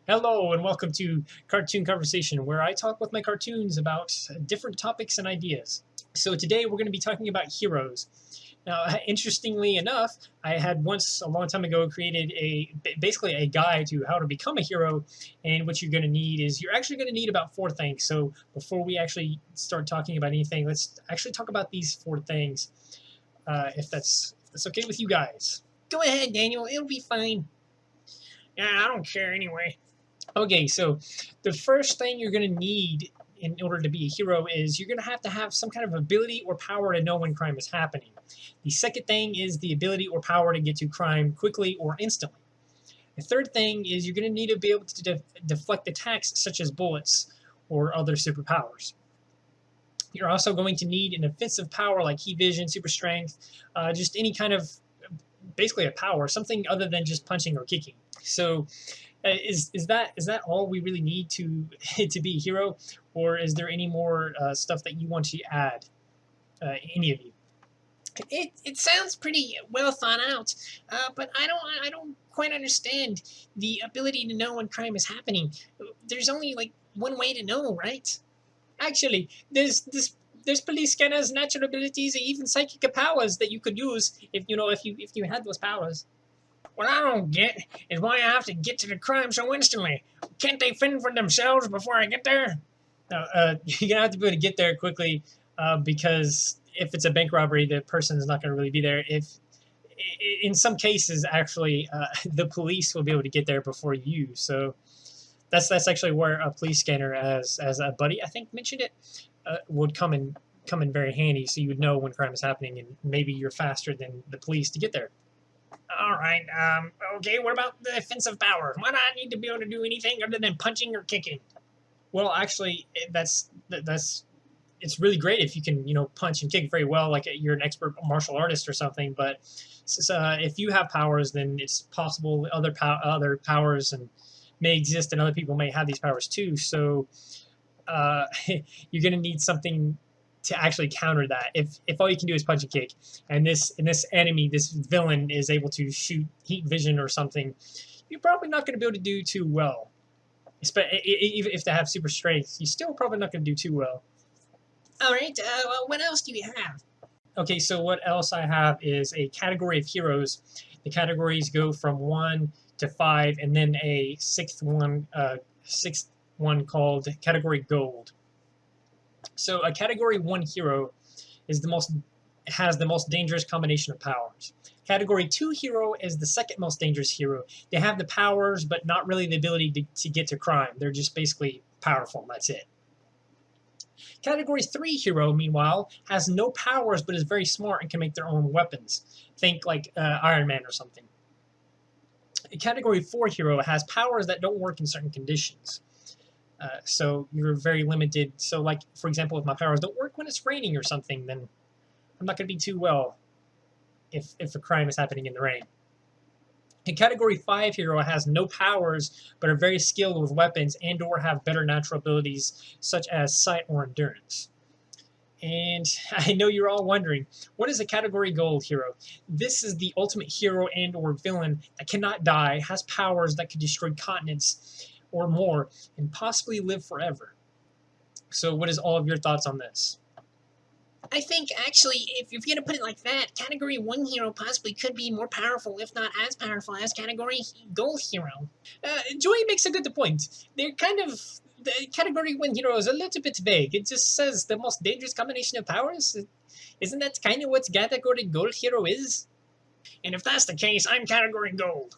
Hello and welcome to Cartoon Conversation, where I talk with my cartoons about different topics and ideas. So today we're going to be talking about heroes. Now, interestingly enough, I had once a long time ago created basically a guide to how to become a hero, and what you're going to need is you're actually going to need about four things. So before we actually start talking about anything, let's actually talk about these four things, if that's okay with you guys. Go ahead, Daniel. It'll be fine. Yeah, I don't care anyway. Okay, so the first thing you're going to need in order to be a hero is you're going to have some kind of ability or power to know when crime is happening. The second thing is the ability or power to get to crime quickly or instantly. The third thing is you're going to need to be able to deflect attacks such as bullets or other superpowers. You're also going to need an offensive power like heat vision, super strength, just any kind of basically a power, something other than just punching or kicking. So is that all we really need to to be a hero, or is there any more stuff that you want to add? Any of you? It sounds pretty well thought out, but I don't quite understand the ability to know when crime is happening. There's only like one way to know, right? Actually, there's police scanners, natural abilities, and even psychic powers that you could use if you had those powers. What I don't get is why I have to get to the crime so instantly. Can't they fend for themselves before I get there? Now, you're gonna have to be able to get there quickly because if it's a bank robbery, the person is not going to really be there. If in some cases, actually, the police will be able to get there before you. So that's actually where a police scanner, as a buddy I think mentioned it, would come in very handy. So you would know when crime is happening, and maybe you're faster than the police to get there. All right. Okay. What about the offensive power? Why do I need to be able to do anything other than punching or kicking? Well, actually, that's it's really great if you can punch and kick very well, like you're an expert martial artist or something. But if you have powers, then it's possible other powers and may exist, and other people may have these powers too. So uh, you're going to need something to actually counter that. If all you can do is punch and kick, and this enemy, this villain, is able to shoot heat vision or something, you're probably not going to be able to do too well. Even if they have super strength, you're still probably not going to do too well. All right. Well, what else do you have? Okay, so what else I have is a category of heroes. The categories go from 1 to 5, and then a sixth one called category gold. So a category 1 hero is has the most dangerous combination of powers. Category 2 hero is the second most dangerous hero. They have the powers, but not really the ability to get to crime. They're just basically powerful, and that's it. Category 3 hero, meanwhile, has no powers but is very smart and can make their own weapons. Think like Iron Man or something. A Category 4 hero has powers that don't work in certain conditions. So you're very limited. So, like, for example, if my powers don't work when it's raining or something, then I'm not going to be too well if a crime is happening in the rain. A Category 5 hero has no powers, but are very skilled with weapons and or have better natural abilities such as sight or endurance. And I know you're all wondering, what is a Category Gold hero? This is the ultimate hero and or villain that cannot die, has powers that could destroy continents or more, and possibly live forever. So what is all of your thoughts on this? I think actually, if you're gonna put it like that, Category 1 hero possibly could be more powerful, if not as powerful as Category Gold hero. Joey makes a good point. They're kind of the Category 1 hero is a little bit vague. It just says the most dangerous combination of powers. Isn't that kind of what Category Gold hero is? And if that's the case, I'm Category Gold.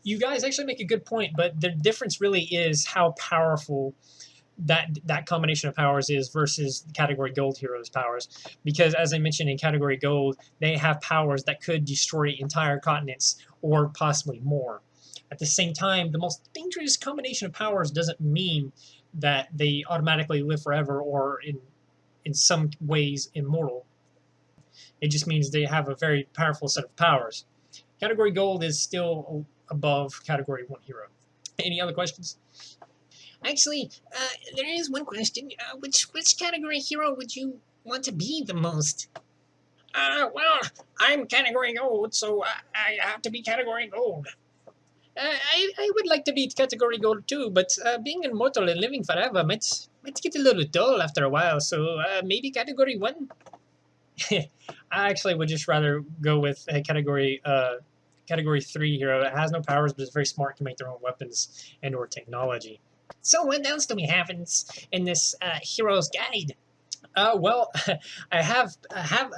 You guys actually make a good point, but the difference really is how powerful that combination of powers is versus the Category Gold heroes' powers. Because as I mentioned, in Category Gold, they have powers that could destroy entire continents or possibly more. At the same time, the most dangerous combination of powers doesn't mean that they automatically live forever or in some ways immortal. It just means they have a very powerful set of powers. Category Gold is still above Category 1 hero. Any other questions? Actually, there is one question. Which category hero would you want to be the most? Well, I'm Category Gold, so I have to be Category Gold. I would like to be category gold too, but being immortal and living forever might get a little dull after a while. So maybe category 1. I actually would just rather go with a category 3 hero that has no powers but is very smart, can make their own weapons and or technology. So what else do we have in this hero's guide? Well, I have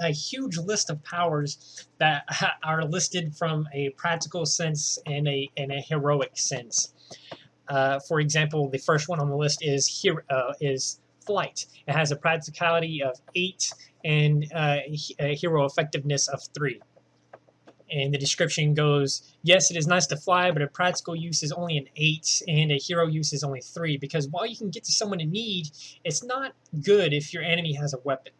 a huge list of powers that are listed from a practical sense and a heroic sense. For example, the first one on the list is flight. It has a practicality of 8 and a hero effectiveness of 3. And the description goes, yes, it is nice to fly, but a practical use is only an 8, and a hero use is only 3, because while you can get to someone in need, it's not good if your enemy has a weapon.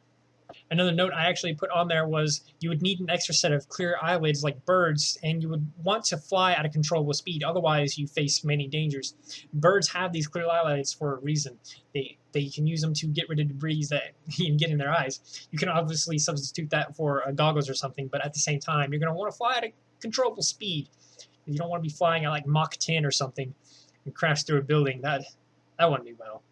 Another note I actually put on there was you would need an extra set of clear eyelids like birds, and you would want to fly at a controllable speed. Otherwise, you face many dangers. Birds have these clear eyelids for a reason. They can use them to get rid of debris that you can get in their eyes. You can obviously substitute that for goggles or something, but at the same time, you're going to want to fly at a controllable speed. You don't want to be flying at like Mach 10 or something and crash through a building. That wouldn't be well.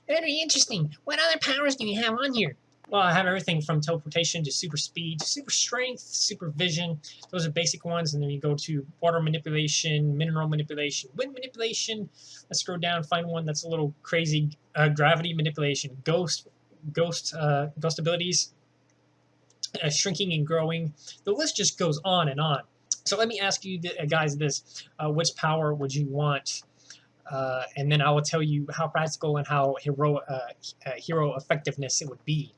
Very interesting. What other powers do you have on here? Well, I have everything from teleportation to super speed, to super strength, super vision. Those are basic ones. And then you go to water manipulation, mineral manipulation, wind manipulation. Let's scroll down, find one that's a little crazy. Gravity manipulation, ghost abilities, shrinking and growing. The list just goes on and on. So let me ask you guys this. Which power would you want? And then I will tell you how practical and how hero effectiveness it would be.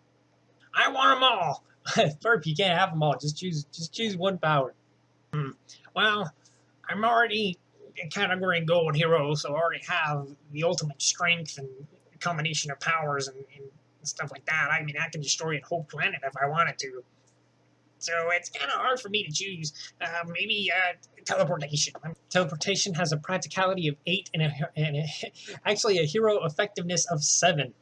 I want them all. Burp, you can't have them all. Just choose one power. Well, I'm already a category gold hero, so I already have the ultimate strength and combination of powers and stuff like that. I mean, I can destroy a whole planet if I wanted to. So it's kind of hard for me to choose. Maybe teleportation. Teleportation has a practicality of 8 and actually a hero effectiveness of 7.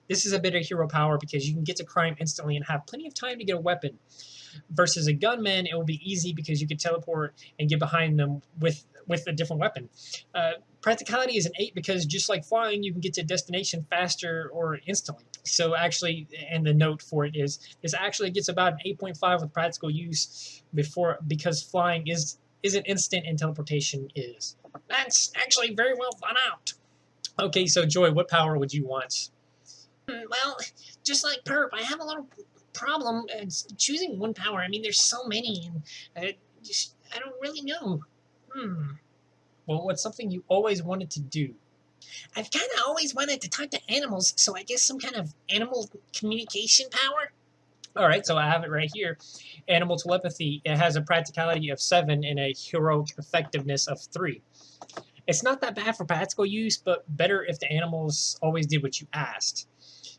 This is a better hero power because you can get to crime instantly and have plenty of time to get a weapon. Versus a gunman, it will be easy because you can teleport and get behind them with a different weapon. Practicality is an 8 because just like flying, you can get to destination faster or instantly. So actually, and the note for it is, this actually gets about an 8.5 with practical use because flying isn't instant and teleportation is. That's actually very well thought out. Okay, so Joy, what power would you want? Well, just like Perp, I have a little problem choosing one power. I mean, there's so many, and I don't really know. Well, what's something you always wanted to do? I've kind of always wanted to talk to animals, so I guess some kind of animal communication power? All right, so I have it right here. Animal telepathy. It has a practicality of 7 and a heroic effectiveness of 3. It's not that bad for practical use, but better if the animals always did what you asked.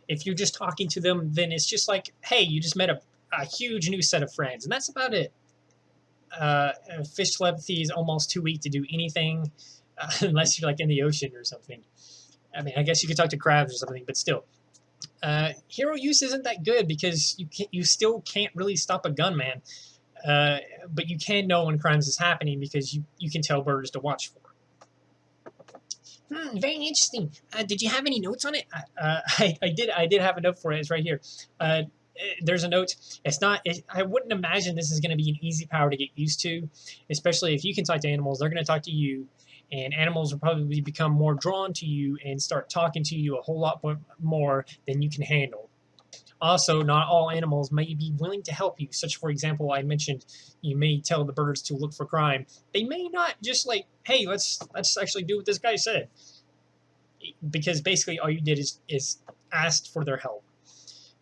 If you're just talking to them, then it's just like, hey, you just met a huge new set of friends, and that's about it. Fish telepathy is almost too weak to do anything unless you're like in the ocean or something. I mean, I guess you could talk to crabs or something, but still. Hero use isn't that good because you still can't really stop a gunman, but you can know when crimes is happening because you can tell birds to watch for. Very interesting. Did you have any notes on it? I did have a note for it. It's right here. There's a note. I wouldn't imagine this is going to be an easy power to get used to, especially if you can talk to animals. They're going to talk to you, and animals will probably become more drawn to you and start talking to you a whole lot more than you can handle. Also, not all animals may be willing to help you. Such, for example, I mentioned you may tell the birds to look for crime. They may not just like, hey, let's actually do what this guy said. Because basically all you did is asked for their help.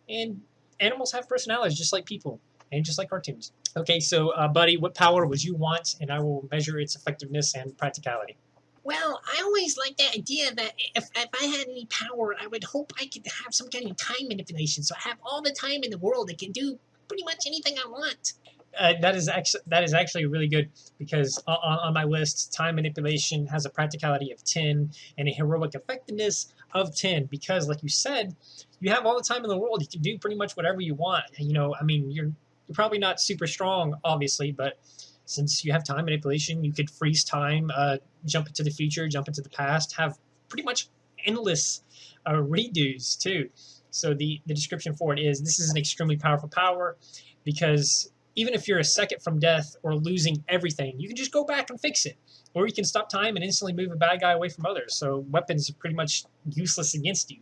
And animals have personalities just like people and just like cartoons. Okay, so buddy, what power would you want? And I will measure its effectiveness and practicality. Well, I always liked the idea that if I had any power, I would hope I could have some kind of time manipulation. So I have all the time in the world. I can do pretty much anything I want. That is actually really good because on my list, time manipulation has a practicality of 10 and a heroic effectiveness of 10 because, like you said, you have all the time in the world. You can do pretty much whatever you want. You know, I mean, you're probably not super strong, obviously, but Since you have time manipulation, you could freeze time, jump into the future, jump into the past, have pretty much endless redos too. So the description for it is, this is an extremely powerful power because even if you're a second from death or losing everything, you can just go back and fix it. Or you can stop time and instantly move a bad guy away from others. So weapons are pretty much useless against you.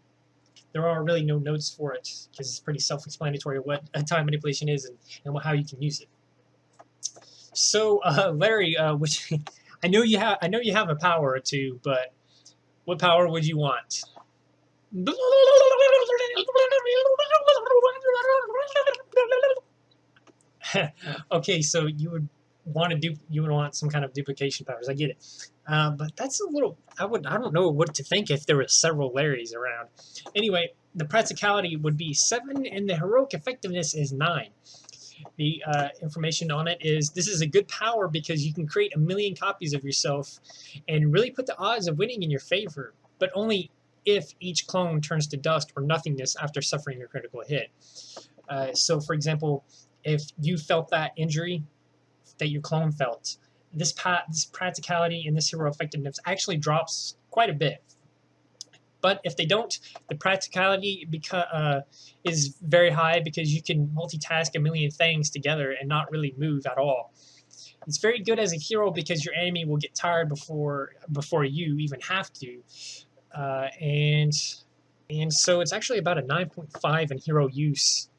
There are really no notes for it because it's pretty self-explanatory what time manipulation is and how you can use it. So Larry, which I know you have a power or two, but what power would you want? Okay, so you would want some kind of duplication powers. I get it, but that's a little. I don't know what to think if there were several Larrys around. Anyway, the practicality would be 7, and the heroic effectiveness is 9. The information on it is, this is a good power because you can create 1,000,000 copies of yourself and really put the odds of winning in your favor, but only if each clone turns to dust or nothingness after suffering a critical hit. So, for example, if you felt that injury that your clone felt, this practicality and this hero effectiveness actually drops quite a bit. But if they don't, the practicality is very high because you can multitask 1,000,000 things together and not really move at all. It's very good as a hero because your enemy will get tired before you even have to, and so it's actually about a 9.5 in hero use,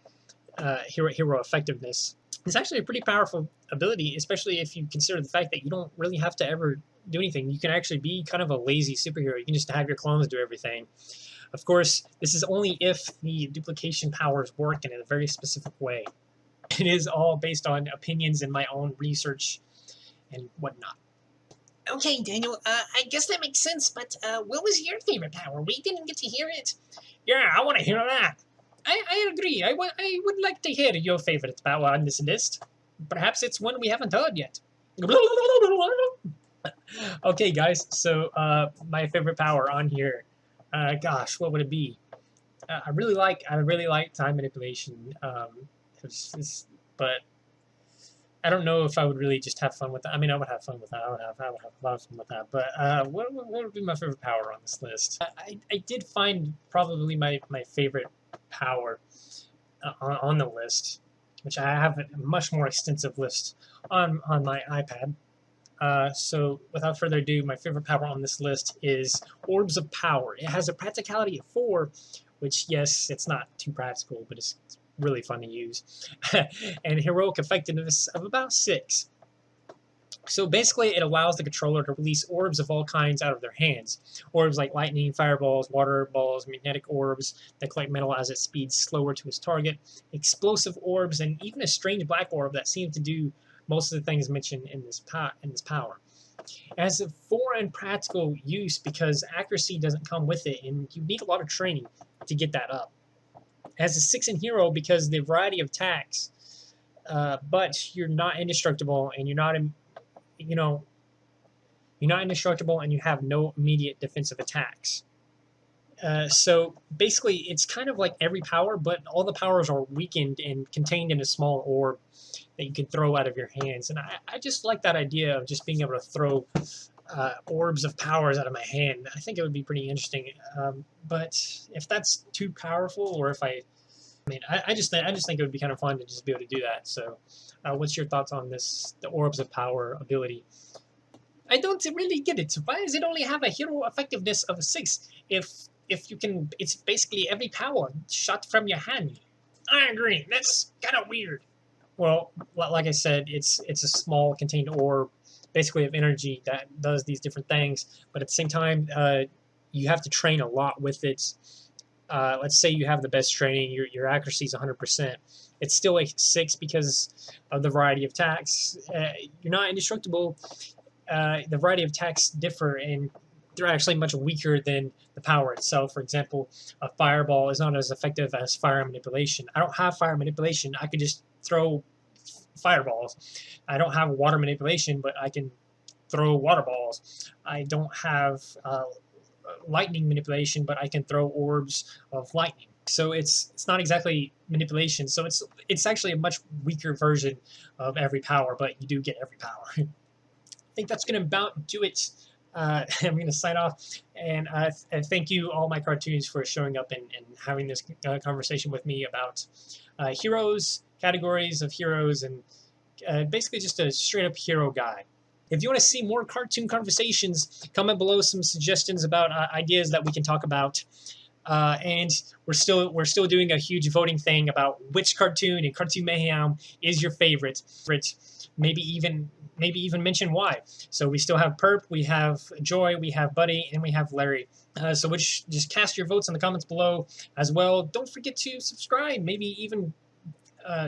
hero effectiveness. It's actually a pretty powerful ability, especially if you consider the fact that you don't really have to ever do anything. You can actually be kind of a lazy superhero. You can just have your clones do everything. Of course, this is only if the duplication powers work in a very specific way. It is all based on opinions and my own research and whatnot. Okay, Daniel, I guess that makes sense, but what was your favorite power? We didn't get to hear it. Yeah, I want to hear that. I agree. I would like to hear your favorite power on this list. Perhaps it's one we haven't heard yet. Okay, guys. So my favorite power on here. Gosh, what would it be? I really like time manipulation. But I don't know if I would really just have fun with that. I mean, I would have fun with that. I would have a lot of fun with that. But what would be my favorite power on this list? I did find probably my favorite power on the list, which I have a much more extensive list on my iPad. So without further ado, my favorite power on this list is Orbs of Power. It has a practicality of 4, which, yes, it's not too practical, but it's really fun to use, and heroic effectiveness of about 6. So basically, it allows the controller to release orbs of all kinds out of their hands. Orbs like lightning, fireballs, water balls, magnetic orbs that collect metal as it speeds slower to its target, explosive orbs, and even a strange black orb that seems to do most of the things mentioned in this power. It has a 4 in practical use because accuracy doesn't come with it, and you need a lot of training to get that up. It has a 6 in hero because the variety of attacks, but you're not indestructible, and you're not indestructible, and you have no immediate defensive attacks. So basically, it's kind of like every power, but all the powers are weakened and contained in a small orb that you can throw out of your hands. And I just like that idea of just being able to throw orbs of powers out of my hand. I think it would be pretty interesting. But if that's too powerful, or if I just think it would be kind of fun to just be able to do that. So, what's your thoughts on this, the Orbs of Power ability? I don't really get it. Why does it only have a hero effectiveness of 6? If you can, it's basically every power shot from your hand. I agree. That's kind of weird. Well, like I said, it's a small contained orb, basically of energy that does these different things. But at the same time, you have to train a lot with it. Let's say you have the best training, your accuracy is 100%. It's still a 6 because of the variety of attacks. You're not indestructible. The variety of attacks differ, and they're actually much weaker than the power itself. For example, a fireball is not as effective as fire manipulation. I don't have fire manipulation. I could just throw fireballs. I don't have water manipulation, but I can throw water balls. I don't have lightning manipulation, but I can throw orbs of lightning. So it's not exactly manipulation. So it's actually a much weaker version of every power, but you do get every power. I think that's going to about do it. I'm going to sign off, and thank you all my cartoons for showing up and having this conversation with me about heroes, categories of heroes, and basically just a straight up hero guide. If you want to see more cartoon conversations, comment below some suggestions about ideas that we can talk about. And we're still doing a huge voting thing about which cartoon in Cartoon Mayhem is your favorite. Maybe even mention why. So we still have Perp, we have Joy, we have Buddy, and we have Larry. So just cast your votes in the comments below as well. Don't forget to subscribe. Maybe even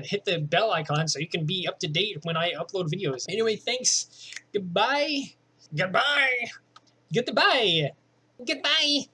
hit the bell icon so you can be up to date when I upload videos. Anyway, thanks. Goodbye. Goodbye. Goodbye. Goodbye.